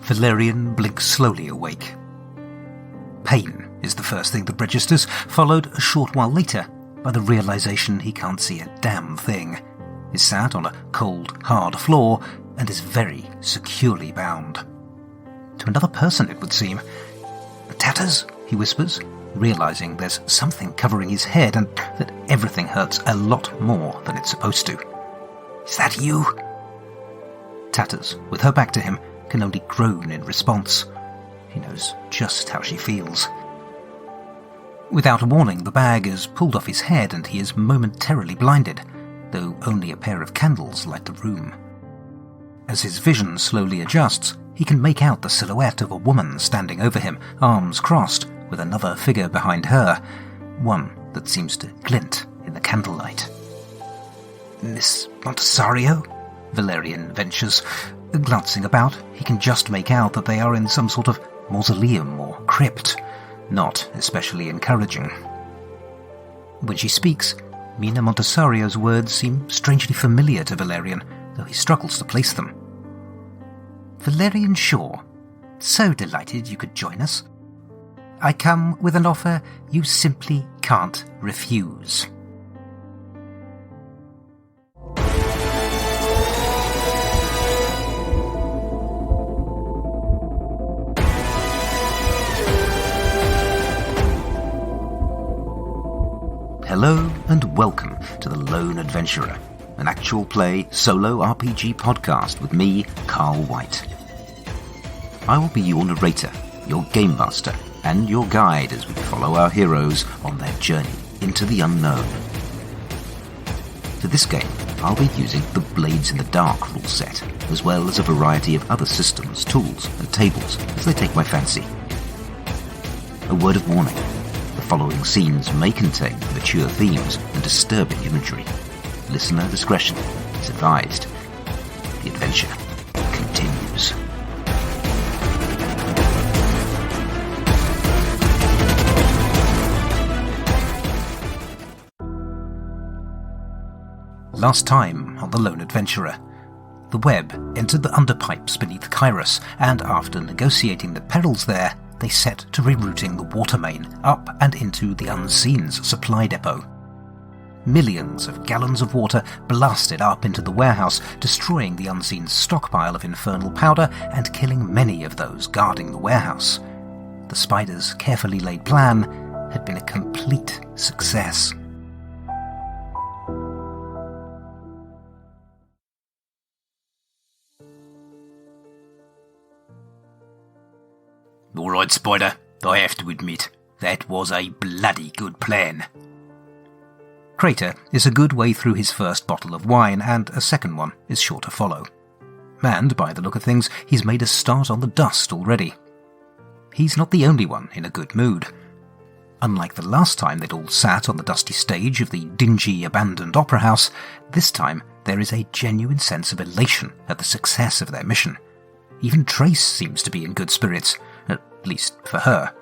Valerian blinks slowly awake. Pain is the first thing that registers, followed a short while later by the realization he can't see a damn thing. He's sat on a cold, hard floor and is very securely bound. To another person, it would seem. "Tatters?" he whispers, realizing there's something covering his head and that everything hurts a lot more than it's supposed to. "Is that you?" Tatters, with her back to him, can only groan in response. He knows just how she feels. Without warning, the bag is pulled off his head and he is momentarily blinded, though only a pair of candles light the room. As his vision slowly adjusts, he can make out the silhouette of a woman standing over him, arms crossed, with another figure behind her, one that seems to glint in the candlelight. "Miss Montisario?" Valerian ventures. Glancing about, he can just make out that they are in some sort of mausoleum or crypt, not especially encouraging. When she speaks, Mina Montisario's words seem strangely familiar to Valerian, though he struggles to place them. "Valerian Shaw, so delighted you could join us. I come with an offer you simply can't refuse." Hello and welcome to The Lone Adventurer, an actual play solo RPG podcast with me, Carl White. I will be your narrator, your game master, and your guide as we follow our heroes on their journey into the unknown. For this game, I'll be using the Blades in the Dark rule set, as well as a variety of other systems, tools, and tables as they take my fancy. A word of warning. The following scenes may contain mature themes and disturbing imagery. Listener discretion is advised. The adventure continues. Last time on The Lone Adventurer, the web entered the underpipes beneath Kairos, and after negotiating the perils there, they set to rerouting the water main up and into the Unseen's supply depot. Millions of gallons of water blasted up into the warehouse, destroying the Unseen's stockpile of infernal powder and killing many of those guarding the warehouse. The Spider's carefully laid plan had been a complete success. "All right, Spider, I have to admit, that was a bloody good plan." Crater is a good way through his first bottle of wine, and a second one is sure to follow. And, by the look of things, he's made a start on the dust already. He's not the only one in a good mood. Unlike the last time they'd all sat on the dusty stage of the dingy, abandoned opera house, this time there is a genuine sense of elation at the success of their mission. Even Trace seems to be in good spirits, at least for her.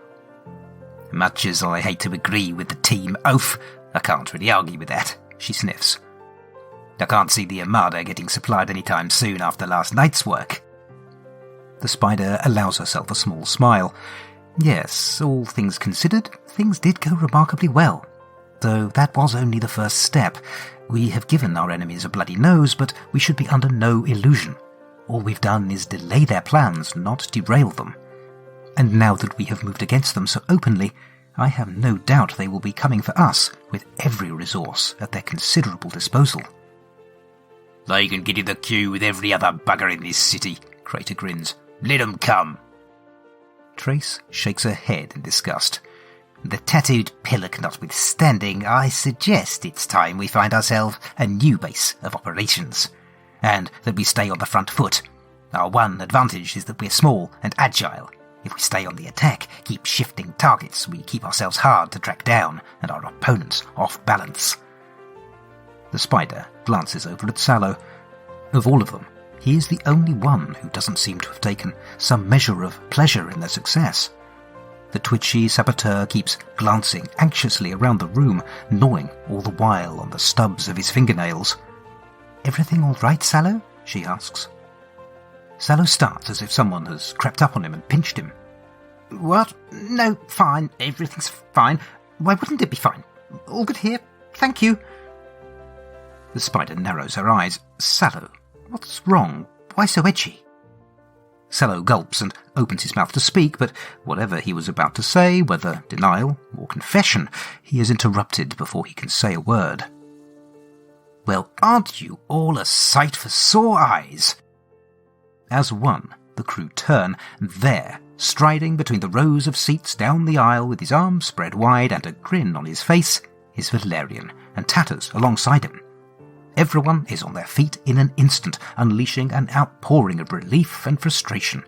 "Much as I hate to agree with the team oath, I can't really argue with that," she sniffs. "I can't see the Armada getting supplied anytime soon after last night's work." The Spider allows herself a small smile. Yes, all things considered, things did go remarkably well. Though that was only the first step. We have given our enemies a bloody nose, but we should be under no illusion. All we've done is delay their plans, not derail them. And now that we have moved against them so openly, I have no doubt they will be coming for us with every resource at their considerable disposal. "They can get in the queue with every other bugger in this city," Crater grins. "Let 'em come." Trace shakes her head in disgust. "The tattooed pillock notwithstanding, I suggest it's time we find ourselves a new base of operations, and that we stay on the front foot. Our one advantage is that we're small and agile. If we stay on the attack, keep shifting targets, we keep ourselves hard to track down and our opponents off balance." The Spider glances over at Sallow. Of all of them, he is the only one who doesn't seem to have taken some measure of pleasure in their success. The twitchy saboteur keeps glancing anxiously around the room, gnawing all the while on the stubs of his fingernails. "Everything all right, Sallow?" she asks. Sallow starts as if someone has crept up on him and pinched him. What? No, fine. Everything's fine. Why wouldn't it be fine? All good here. Thank you. The spider narrows her eyes. Sallow, what's wrong? Why so edgy? Sallow gulps and opens his mouth to speak, but whatever he was about to say, whether denial or confession, he is interrupted before he can say a word. Well, aren't you all a sight for sore eyes? As one, the crew turn, and there, striding between the rows of seats down the aisle with his arms spread wide and a grin on his face, is Valerian, and Tatters alongside him. Everyone is on their feet in an instant, unleashing an outpouring of relief and frustration.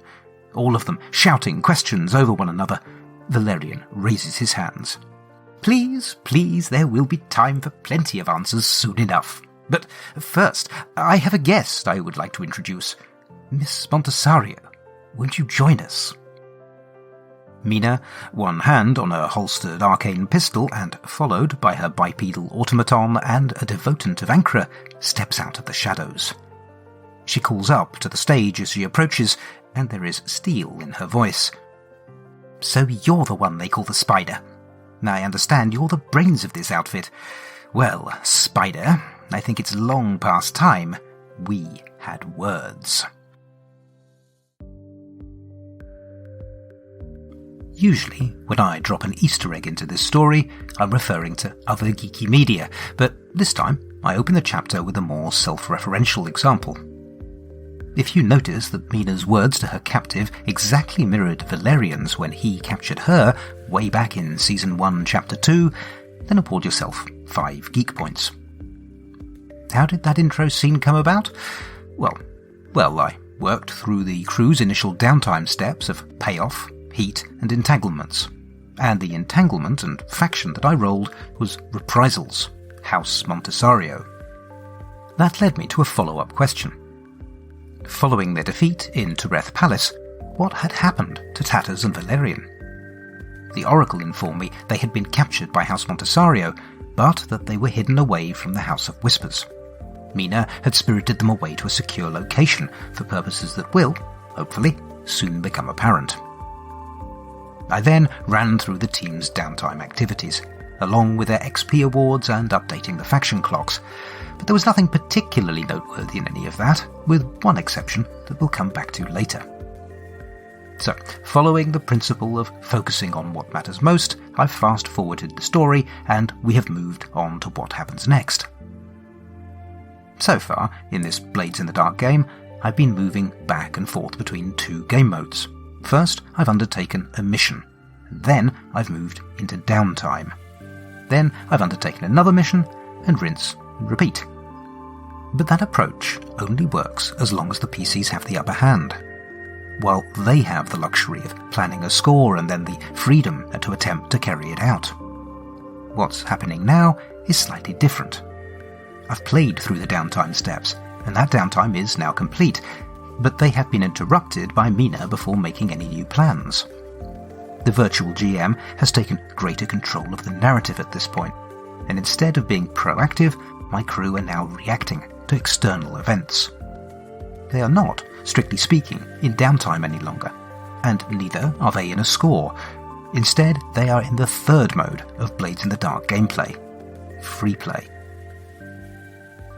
All of them shouting questions over one another. Valerian raises his hands. Please, please, there will be time for plenty of answers soon enough. But first, I have a guest I would like to introduce. Miss Montisario, won't you join us? Mina, one hand on her holstered arcane pistol and followed by her bipedal automaton and a devotant of Ankra, steps out of the shadows. She calls up to the stage as she approaches, and there is steel in her voice. So you're the one they call the Spider. I understand you're the brains of this outfit. Well, Spider, I think it's long past time we had words. Usually, when I drop an Easter egg into this story, I'm referring to other geeky media, but this time I open the chapter with a more self-referential example. If you notice that Mina's words to her captive exactly mirrored Valerian's when he captured her way back in Season 1, Chapter 2, then award yourself 5 geek points. How did that intro scene come about? Well, I worked through the crew's initial downtime steps of Payoff, Heat, and Entanglements, and the entanglement and faction that I rolled was Reprisals, House Montisario. That led me to a follow-up question. Following their defeat in Tereth Palace, what had happened to Tatters and Valerian? The Oracle informed me they had been captured by House Montisario, but that they were hidden away from the House of Whispers. Mina had spirited them away to a secure location for purposes that will, hopefully, soon become apparent. I then ran through the team's downtime activities, along with their XP awards and updating the faction clocks, but there was nothing particularly noteworthy in any of that, with one exception that we'll come back to later. So, following the principle of focusing on what matters most, I've fast-forwarded the story, and we have moved on to what happens next. So far, in this Blades in the Dark game, I've been moving back and forth between 2 game modes. First, I've undertaken a mission. Then, I've moved into downtime. Then, I've undertaken another mission, and rinse and repeat. But that approach only works as long as the PCs have the upper hand. While they have the luxury of planning a score and then the freedom to attempt to carry it out. What's happening now is slightly different. I've played through the downtime steps, and that downtime is now complete, but they have been interrupted by Mina before making any new plans. The virtual GM has taken greater control of the narrative at this point, and instead of being proactive, my crew are now reacting to external events. They are not, strictly speaking, in downtime any longer, and neither are they in a score. Instead, they are in the third mode of Blades in the Dark gameplay, free play.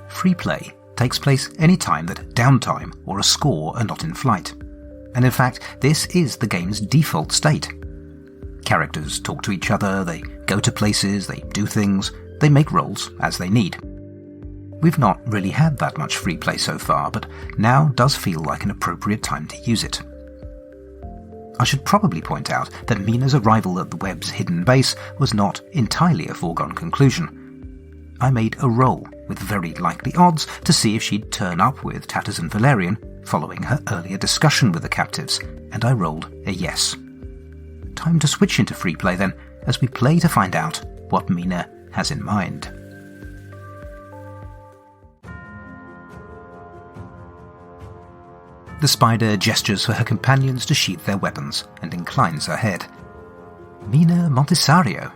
Free play takes place any time that downtime or a score are not in flight, and in fact, this is the game's default state. Characters talk to each other, they go to places, they do things, they make rolls as they need. We've not really had that much free play so far, but now does feel like an appropriate time to use it. I should probably point out that Mina's arrival at the web's hidden base was not entirely a foregone conclusion. I made a roll with very likely odds to see if she'd turn up with Tatters and Valerian following her earlier discussion with the captives, and I rolled a yes. Time to switch into free play then, as we play to find out what Mina has in mind. The spider gestures for her companions to sheath their weapons and inclines her head. Mina Montisario.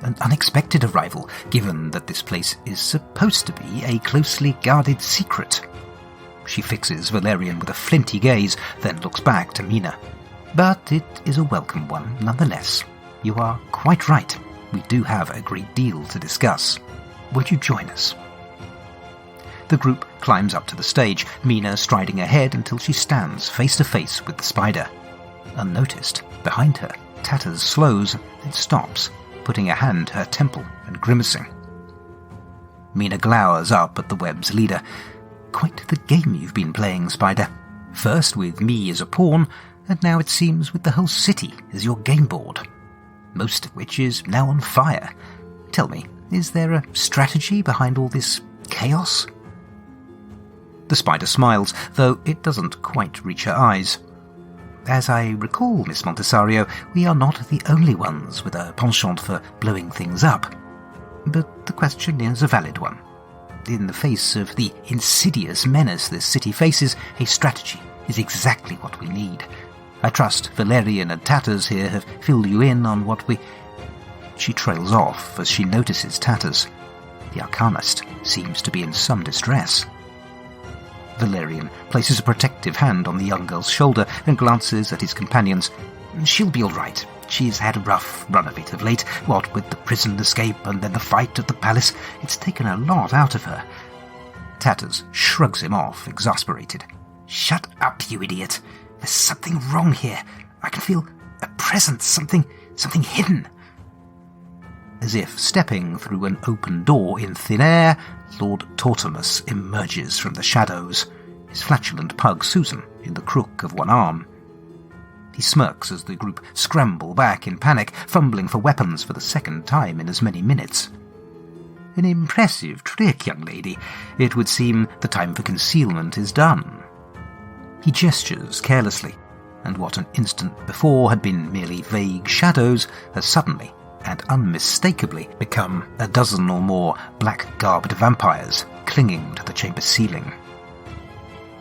An unexpected arrival, given that this place is supposed to be a closely guarded secret. She fixes Valerian with a flinty gaze, then looks back to Mina. But it is a welcome one, nonetheless. You are quite right. We do have a great deal to discuss. Would you join us? The group climbs up to the stage, Mina striding ahead until she stands face to face with the spider. Unnoticed, behind her, Tatters slows, then stops, putting a hand to her temple and grimacing. Mina glowers up at the web's leader. Quite the game you've been playing, Spider. First with me as a pawn, and now it seems with the whole city as your game board. Most of which is now on fire. Tell me, is there a strategy behind all this chaos? The spider smiles, though it doesn't quite reach her eyes. As I recall, Miss Montisario, we are not the only ones with a penchant for blowing things up. But the question is a valid one. In the face of the insidious menace this city faces, a strategy is exactly what we need. I trust Valerian and Tatters here have filled you in on what we... She trails off as she notices Tatters. The Arcanist seems to be in some distress. Valerian places a protective hand on the young girl's shoulder and glances at his companions. She'll be all right. She's had a rough run of it of late, what with the prison escape and then the fight at the palace. It's taken a lot out of her. Tatters shrugs him off, exasperated. Shut up, you idiot. There's something wrong here. I can feel a presence, something hidden. As if stepping through an open door in thin air, Lord Tortimus emerges from the shadows, his flatulent pug Susan in the crook of one arm. He smirks as the group scramble back in panic, fumbling for weapons for the second time in as many minutes. An impressive trick, young lady. It would seem the time for concealment is done. He gestures carelessly, and what an instant before had been merely vague shadows has suddenly and unmistakably become a dozen or more black-garbed vampires clinging to the chamber ceiling.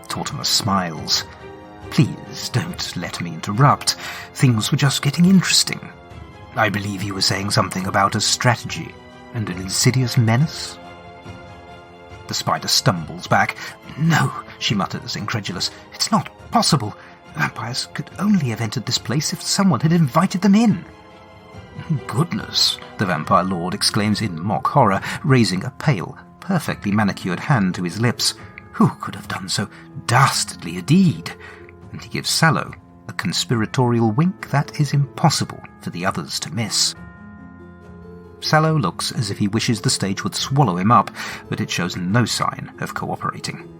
Tortimus smiles. Please don't let me interrupt. Things were just getting interesting. I believe you were saying something about a strategy and an insidious menace? The spider stumbles back. No, she mutters, incredulous. It's not possible. Vampires could only have entered this place if someone had invited them in. Goodness, the vampire lord exclaims in mock horror, raising a pale, perfectly manicured hand to his lips. Who could have done so dastardly a deed? And he gives Sallow a conspiratorial wink that is impossible for the others to miss. Sallow looks as if he wishes the stage would swallow him up, but it shows no sign of cooperating.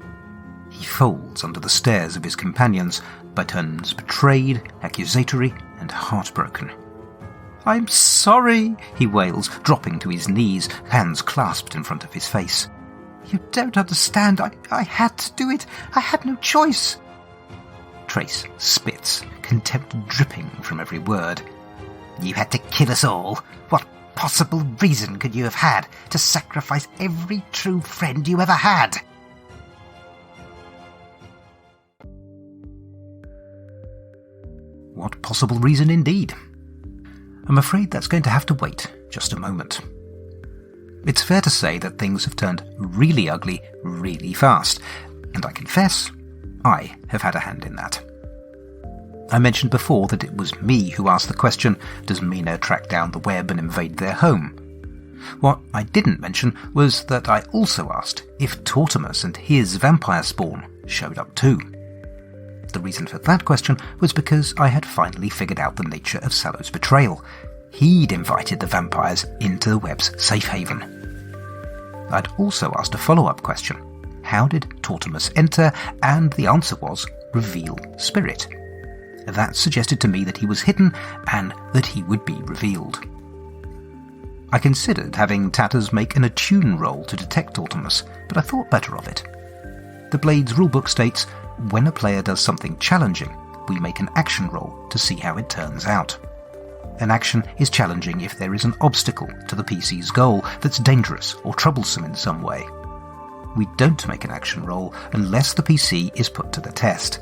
He folds under the stares of his companions, by turns betrayed, accusatory, and heartbroken. I'm sorry, he wails, dropping to his knees, hands clasped in front of his face. You don't understand. I had to do it. I had no choice. Trace spits, contempt dripping from every word. You had to kill us all. What possible reason could you have had to sacrifice every true friend you ever had? What possible reason indeed? I'm afraid that's going to have to wait just a moment. It's fair to say that things have turned really ugly really fast, and I confess, I have had a hand in that. I mentioned before that it was me who asked the question, does Mina track down the web and invade their home? What I didn't mention was that I also asked if Tortimus and his vampire spawn showed up too. The reason for that question was because I had finally figured out the nature of Sallow's betrayal. He'd invited the vampires into the web's safe haven. I'd also asked a follow-up question. How did Tortimus enter? And the answer was, reveal spirit. That suggested to me that he was hidden and that he would be revealed. I considered having Tatters make an attune roll to detect Tortimus, but I thought better of it. The Blade's rulebook states, when a player does something challenging, we make an action roll to see how it turns out. An action is challenging if there is an obstacle to the PC's goal that's dangerous or troublesome in some way. We don't make an action roll unless the PC is put to the test.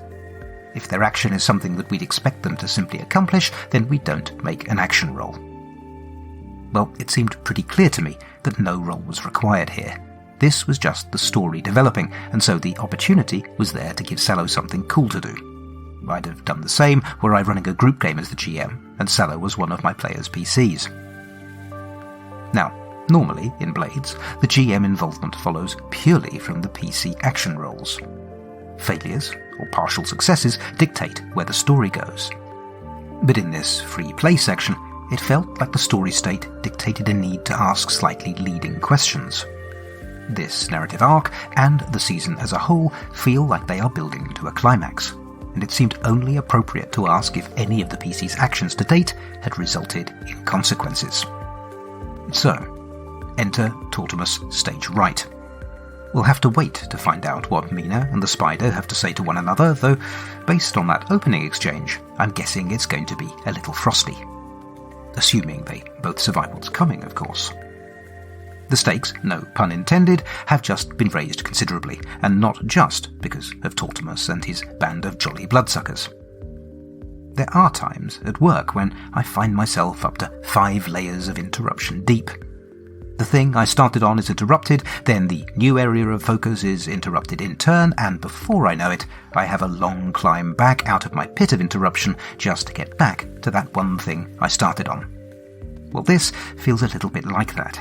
If their action is something that we'd expect them to simply accomplish, then we don't make an action roll. Well, it seemed pretty clear to me that no roll was required here. This was just the story developing, and so the opportunity was there to give Sallow something cool to do. I'd have done the same were I running a group game as the GM, and Sallow was one of my players' PCs. Now, normally, in Blades, the GM involvement follows purely from the PC action rolls. Failures, or partial successes, dictate where the story goes. But in this free play section, it felt like the story state dictated a need to ask slightly leading questions. This narrative arc, and the season as a whole, feel like they are building to a climax, and it seemed only appropriate to ask if any of the PC's actions to date had resulted in consequences. So, enter Tortimus stage right. We'll have to wait to find out what Mina and the spider have to say to one another, though, based on that opening exchange, I'm guessing it's going to be a little frosty. Assuming they both survive what's coming, of course. The stakes, no pun intended, have just been raised considerably, and not just because of Tortimus and his band of jolly bloodsuckers. There are times at work when I find myself up to 5 layers of interruption deep. The thing I started on is interrupted, then the new area of focus is interrupted in turn, and before I know it, I have a long climb back out of my pit of interruption just to get back to that one thing I started on. Well, this feels a little bit like that.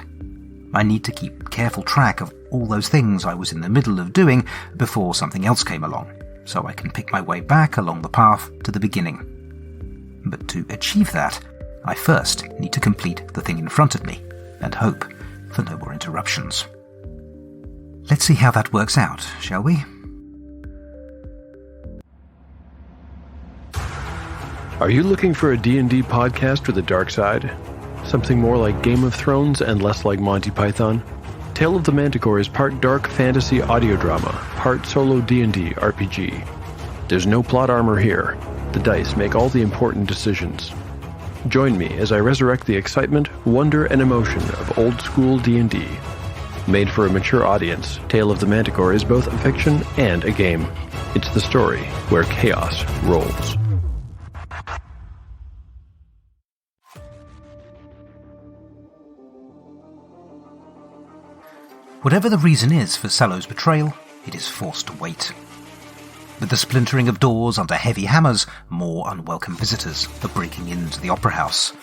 I need to keep careful track of all those things I was in the middle of doing before something else came along, so I can pick my way back along the path to the beginning. But to achieve that, I first need to complete the thing in front of me, and hope for no more interruptions. Let's see how that works out, shall we? Are you looking for a D&D podcast with a dark side? Something more like Game of Thrones and less like Monty Python? Tale of the Manticore is part dark fantasy audio drama, part solo D&D RPG. There's no plot armor here. The dice make all the important decisions. Join me as I resurrect the excitement, wonder, and emotion of old-school D&D. Made for a mature audience, Tale of the Manticore is both a fiction and a game. It's the story where chaos rolls. Whatever the reason is for Sallow's betrayal, it is forced to wait. With the splintering of doors under heavy hammers, more unwelcome visitors are breaking into the opera house.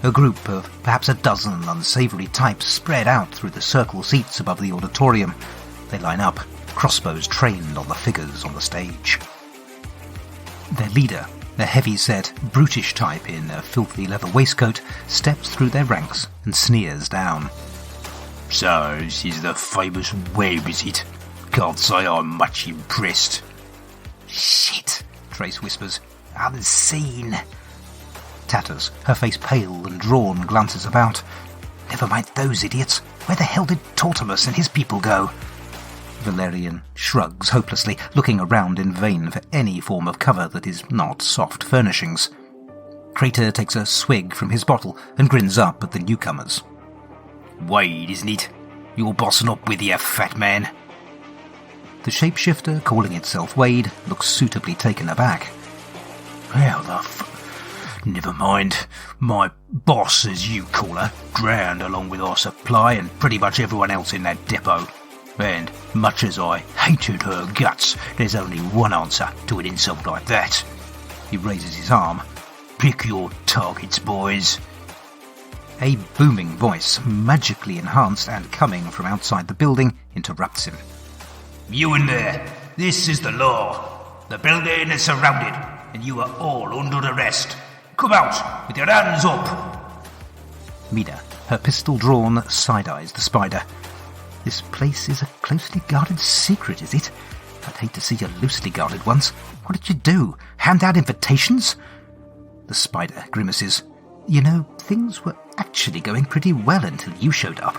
A group of perhaps a dozen unsavoury types spread out through the circle seats above the auditorium. They line up, crossbows trained on the figures on the stage. Their leader, a heavy-set, brutish type in a filthy leather waistcoat, steps through their ranks and sneers down. So, this is the famous web, is it? Can't say I'm much impressed. Shit, Trace whispers. Unseen. Tatters, her face pale and drawn, glances about. Never mind those idiots. Where the hell did Tortimus and his people go? Valerian shrugs hopelessly, looking around in vain for any form of cover that is not soft furnishings. Crater takes a swig from his bottle and grins up at the newcomers. Wade, isn't it? You're bossing up with you, fat man. The shapeshifter, calling itself Wade, looks suitably taken aback. How the Never mind. My boss, as you call her, drowned along with our supply and pretty much everyone else in that depot. And much as I hated her guts, there's only one answer to an insult like that. He raises his arm. Pick your targets, boys. A booming voice, magically enhanced and coming from outside the building, interrupts him. You in there, this is the law. The building is surrounded, and you are all under arrest. Come out, with your hands up. Mina, her pistol drawn, side-eyes the spider. This place is a closely guarded secret, is it? I'd hate to see you loosely guarded ones. What did you do? Hand out invitations? The spider grimaces. You know, things were actually going pretty well until you showed up.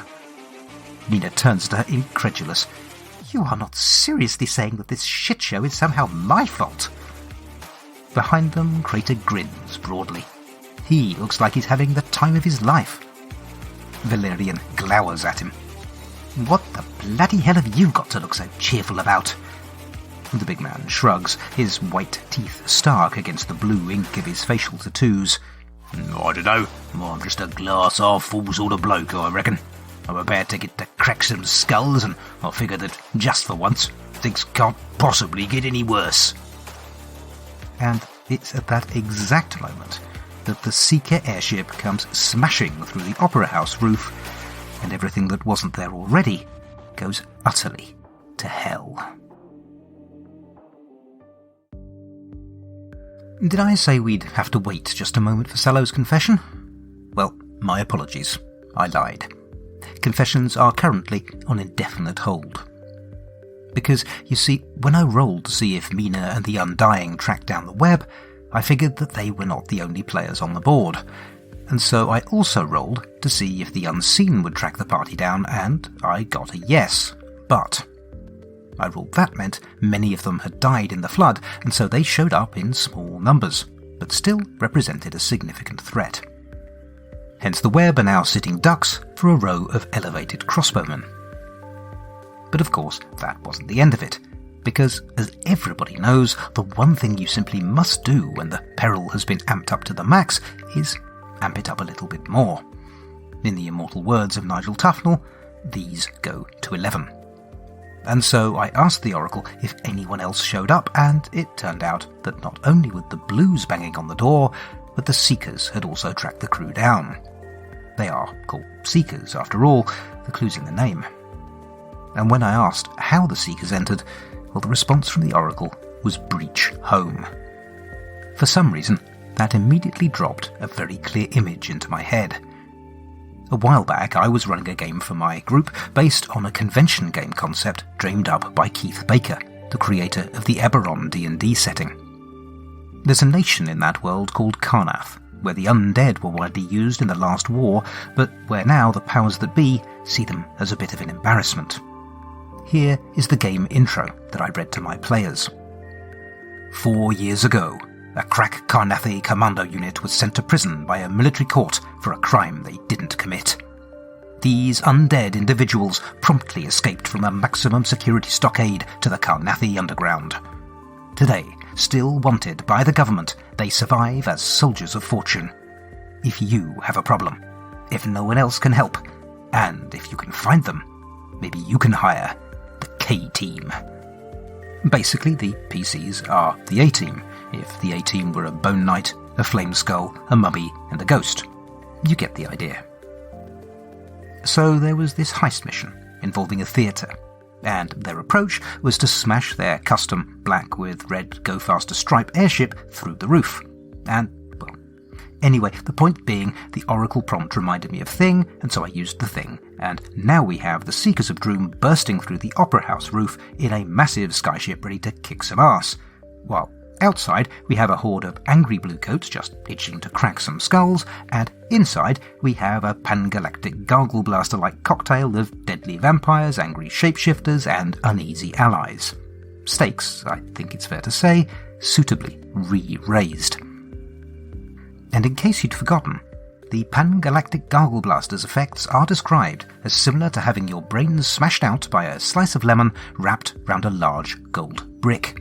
Mina turns to her, incredulous. You are not seriously saying that this shitshow is somehow my fault? Behind them, Crater grins broadly. He looks like he's having the time of his life. Valerian glowers at him. What the bloody hell have you got to look so cheerful about? The big man shrugs, his white teeth stark against the blue ink of his facial tattoos. I don't know. I'm just a glass half full sort of bloke, I reckon. I'm about to get to crack some skulls, and I figure that, just for once, things can't possibly get any worse. And it's at that exact moment that the Seeker airship comes smashing through the Opera House roof, and everything that wasn't there already goes utterly to hell. Did I say we'd have to wait just a moment for Sallow's confession? Well, my apologies. I lied. Confessions are currently on indefinite hold. Because, you see, when I rolled to see if Mina and the Undying tracked down the web, I figured that they were not the only players on the board, and so I also rolled to see if the Unseen would track the party down, and I got a yes, but I ruled that meant many of them had died in the flood, and so they showed up in small numbers, but still represented a significant threat. Hence the web are now sitting ducks for a row of elevated crossbowmen. But of course, that wasn't the end of it, because, as everybody knows, the one thing you simply must do when the peril has been amped up to the max is amp it up a little bit more. In the immortal words of Nigel Tufnell, these go to 11. And so I asked the Oracle if anyone else showed up, and it turned out that not only were the Blues banging on the door, but the Seekers had also tracked the crew down. They are called Seekers, after all, the clue's in the name. And when I asked how the Seekers entered, well, the response from the Oracle was breach home. For some reason, that immediately dropped a very clear image into my head. A while back, I was running a game for my group based on a convention game concept dreamed up by Keith Baker, the creator of the Eberron D&D setting. There's a nation in that world called Karnath, where the undead were widely used in the last war, but where now the powers that be see them as a bit of an embarrassment. Here is the game intro that I read to my players. 4 years ago, a crack Karnathi commando unit was sent to prison by a military court for a crime they didn't commit. These undead individuals promptly escaped from a maximum security stockade to the Karnathi underground. Today, still wanted by the government, they survive as soldiers of fortune. If you have a problem, if no one else can help, and if you can find them, maybe you can hire the K-Team. Basically, the PCs are the A-Team, if the A-Team were a Bone Knight, a Flame Skull, a Mummy, and a Ghost. You get the idea. So there was this heist mission involving a theatre, and their approach was to smash their custom black with red Go Faster stripe airship through the roof. And, well, anyway, the point being, the Oracle prompt reminded me of Thing, and so I used the Thing, and now we have the Seekers of Droom bursting through the Opera House roof in a massive skyship ready to kick some ass, while outside we have a horde of angry bluecoats just itching to crack some skulls, and inside we have a pan-galactic gargle blaster-like cocktail of deadly vampires, angry shapeshifters, and uneasy allies. Stakes, I think it's fair to say, suitably re-raised. And in case you'd forgotten, the pan-galactic gargle blaster's effects are described as similar to having your brains smashed out by a slice of lemon wrapped round a large gold brick.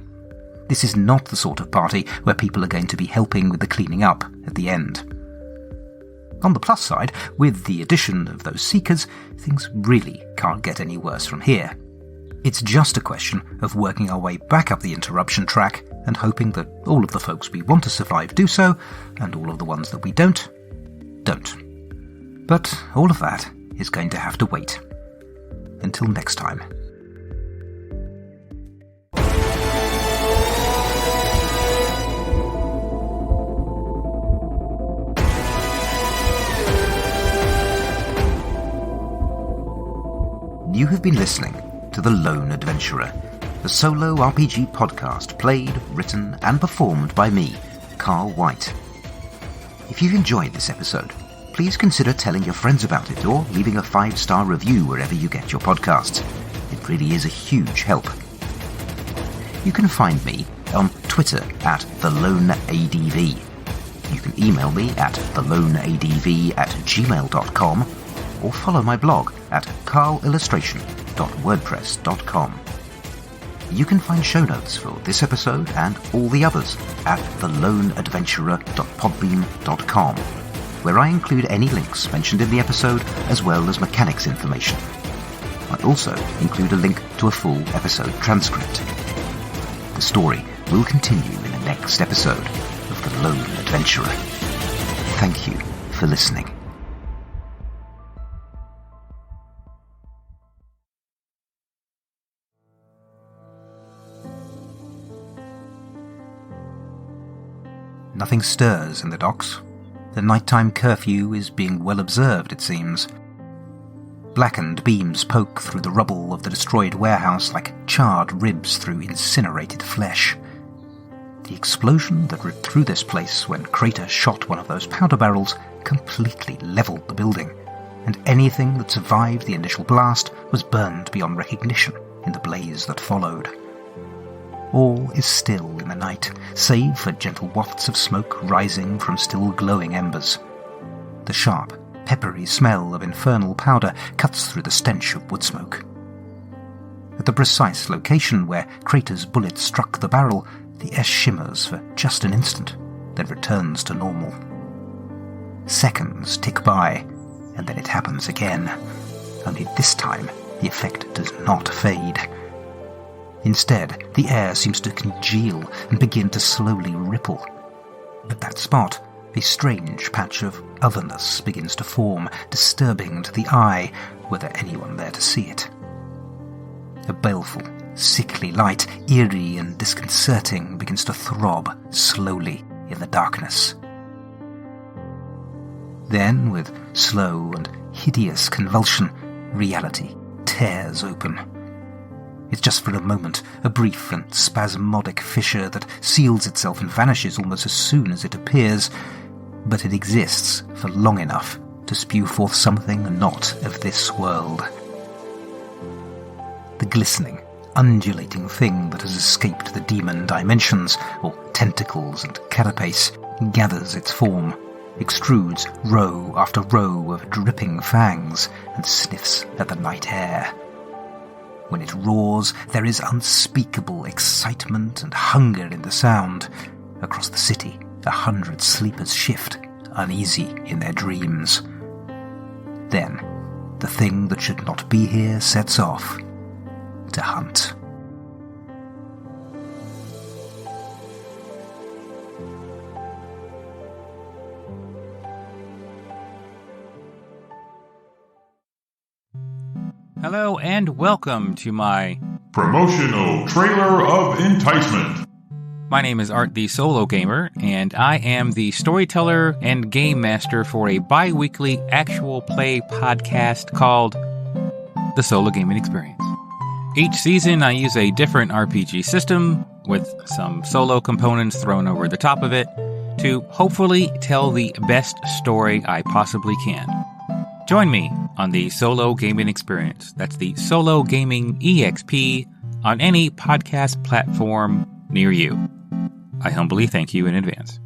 This is not the sort of party where people are going to be helping with the cleaning up at the end. On the plus side, with the addition of those Seekers, things really can't get any worse from here. It's just a question of working our way back up the interruption track and hoping that all of the folks we want to survive do so, and all of the ones that we don't. But all of that is going to have to wait. Until next time. You have been listening to The Lone Adventurer, the solo RPG podcast played, written, and performed by me, Carl White. If you've enjoyed this episode, please consider telling your friends about it or leaving a 5-star review wherever you get your podcasts. It really is a huge help. You can find me on Twitter at TheLoneADV. You can email me at theloneadv@gmail.com or follow my blog at carlillustration.wordpress.com. You can find show notes for this episode and all the others at theloneadventurer.podbean.com. where I include any links mentioned in the episode as well as mechanics information. I also include a link to a full episode transcript. The story will continue in the next episode of The Lone Adventurer. Thank you for listening. Nothing stirs in the docks. The nighttime curfew is being well observed, it seems. Blackened beams poke through the rubble of the destroyed warehouse like charred ribs through incinerated flesh. The explosion that ripped through this place when Crater shot one of those powder barrels completely leveled the building, and anything that survived the initial blast was burned beyond recognition in the blaze that followed. All is still in the night, save for gentle wafts of smoke rising from still glowing embers. The sharp, peppery smell of infernal powder cuts through the stench of wood smoke. At the precise location where Crater's bullet struck the barrel, the air shimmers for just an instant, then returns to normal. Seconds tick by, and then it happens again. Only this time, the effect does not fade. Instead, the air seems to congeal and begin to slowly ripple. At that spot, a strange patch of otherness begins to form, disturbing to the eye, were there anyone there to see it. A baleful, sickly light, eerie and disconcerting, begins to throb slowly in the darkness. Then, with slow and hideous convulsion, reality tears open. It's just for a moment, a brief and spasmodic fissure that seals itself and vanishes almost as soon as it appears, but it exists for long enough to spew forth something not of this world. The glistening, undulating thing that has escaped the demon dimensions, or tentacles and carapace, gathers its form, extrudes row after row of dripping fangs, and sniffs at the night air. When it roars, there is unspeakable excitement and hunger in the sound. Across the city, 100 sleepers shift, uneasy in their dreams. Then, the thing that should not be here sets off to hunt. Hello and welcome to my promotional trailer of enticement. My name is Art the Solo Gamer, and I am the storyteller and game master for a bi-weekly actual play podcast called The Solo Gaming Experience. Each season I use a different RPG system with some solo components thrown over the top of it to hopefully tell the best story I possibly can. Join me on the Solo Gaming Experience. That's the Solo Gaming EXP on any podcast platform near you. I humbly thank you in advance.